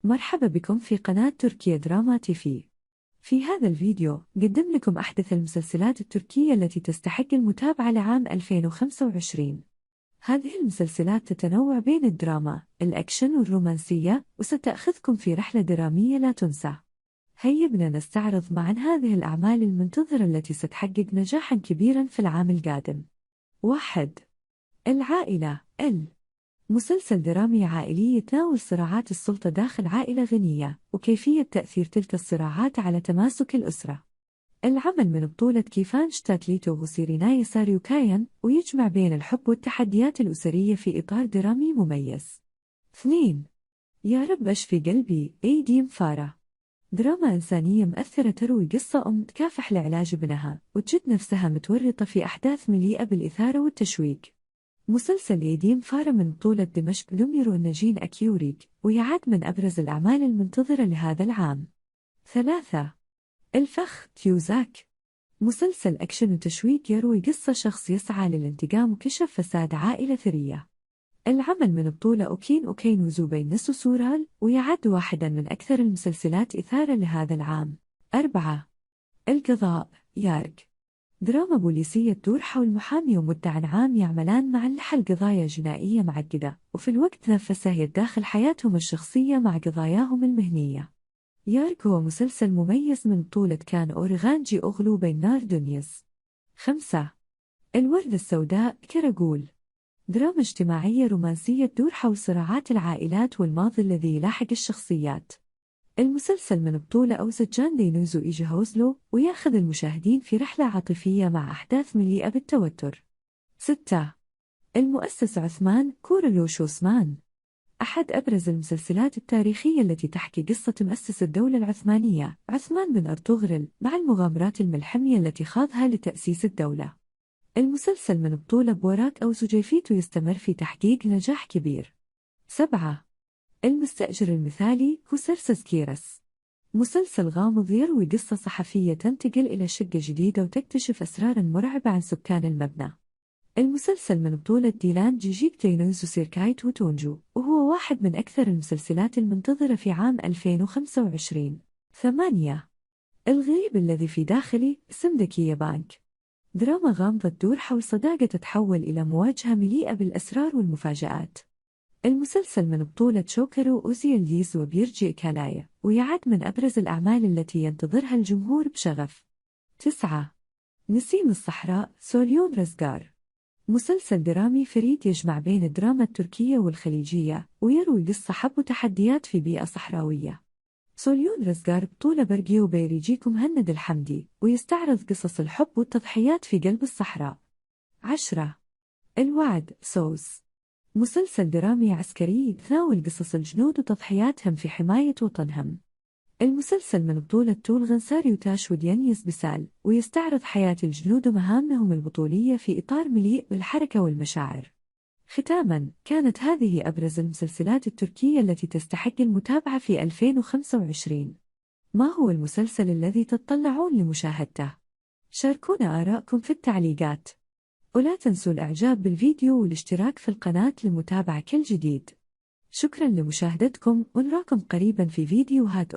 مرحبا بكم في قناة تركيا دراما تيفي. في هذا الفيديو قدم لكم أحدث المسلسلات التركية التي تستحق المتابعة لعام 2025. هذه المسلسلات تتنوع بين الدراما، الأكشن والرومانسية، وستأخذكم في رحلة درامية لا تنسى. هيا بنا نستعرض معا هذه الأعمال المنتظرة التي ستحقق نجاحا كبيرا في العام القادم. 1. العائلة مسلسل درامي عائلي يتناول صراعات السلطة داخل عائلة غنية، وكيفية تأثير تلك الصراعات على تماسك الأسرة. العمل من بطولة كيفان شتاتليتو وسيريناي ساريوكايان، ويجمع بين الحب والتحديات الأسرية في إطار درامي مميز. 2. يا رب أشفي قلبي ديم فارا، دراما إنسانية مؤثرة تروي قصة أم تكافح لعلاج ابنها وتجد نفسها متورطة في أحداث مليئة بالإثارة والتشويق. مسلسل يديم فارا من بطولة دمشق لوميرو النجين أكيوريك، ويعد من أبرز الأعمال المنتظرة لهذا العام. 3. الفخ تيوزاك، مسلسل أكشن وتشويق يروي قصة شخص يسعى للانتقام وكشف فساد عائلة ثرية. العمل من بطولة أوكين وزوبين نسو سورال، ويعد واحدا من أكثر المسلسلات إثارة لهذا العام. 4. القضاء يارك، دراما بوليسية تدور حول محامي ومدعى عام يعملان معا لحل قضايا جنائية معقدة، وفي الوقت نفسه يتداخل حياتهم الشخصية مع قضاياهم المهنية. يارك هو مسلسل مميز من بطولة كان أورغانجي أغلو بين نار دنيس. 5. الوردة السوداء كراغول، دراما اجتماعية رومانسية تدور حول صراعات العائلات والماضي الذي يلاحق الشخصيات. المسلسل من بطولة أوزجان دينوزو إيجهوزلو، ويأخذ المشاهدين في رحلة عاطفية مع أحداث مليئة بالتوتر. 6. المؤسس عثمان كورلوش عثمان، أحد أبرز المسلسلات التاريخية التي تحكي قصة مؤسس الدولة العثمانية عثمان بن أرطغرل مع المغامرات الملحمية التي خاضها لتأسيس الدولة. المسلسل من بطولة بوراك أو زجيفيتو يستمر في تحقيق نجاح كبير. 7. المستأجر المثالي كوسرسس كيرس، مسلسل غامض يروي قصة صحفية تنتقل إلى شقة جديدة وتكتشف أسرارا مرعبة عن سكان المبنى. المسلسل من بطولة ديلان جيجيك تينوز وسيركايت وتونجو، وهو واحد من أكثر المسلسلات المنتظرة في عام 2025. 8. الغريب الذي في داخلي سمدكية بانك، دراما غامضة تدور حول صداقة تتحول إلى مواجهة مليئة بالأسرار والمفاجآت. المسلسل من بطولة شوكرو أوزيليز وبيرجي كالايا، ويعد من أبرز الأعمال التي ينتظرها الجمهور بشغف. 9. نسيم الصحراء سوليون رزقار، مسلسل درامي فريد يجمع بين الدراما التركية والخليجية، ويروي قصة حب وتحديات في بيئة صحراوية. سوليون رزقار بطولة برقي وبيريجيكم مهند الحمدي، ويستعرض قصص الحب والتضحيات في قلب الصحراء. 10. الوعد سوس، مسلسل درامي عسكري يتناول قصص الجنود وتضحياتهم في حماية وطنهم. المسلسل من بطولة تولغن ساريوتاش وديانيس بسال، ويستعرض حياة الجنود ومهامهم البطولية في إطار مليء بالحركة والمشاعر. ختاماً، كانت هذه أبرز المسلسلات التركية التي تستحق المتابعة في 2025. ما هو المسلسل الذي تتطلعون لمشاهدته؟ شاركونا آراءكم في التعليقات، ولا تنسوا الإعجاب بالفيديو والاشتراك في القناة لمتابعة كل جديد. شكراً لمشاهدتكم، ونراكم قريباً في فيديوهات أخرى.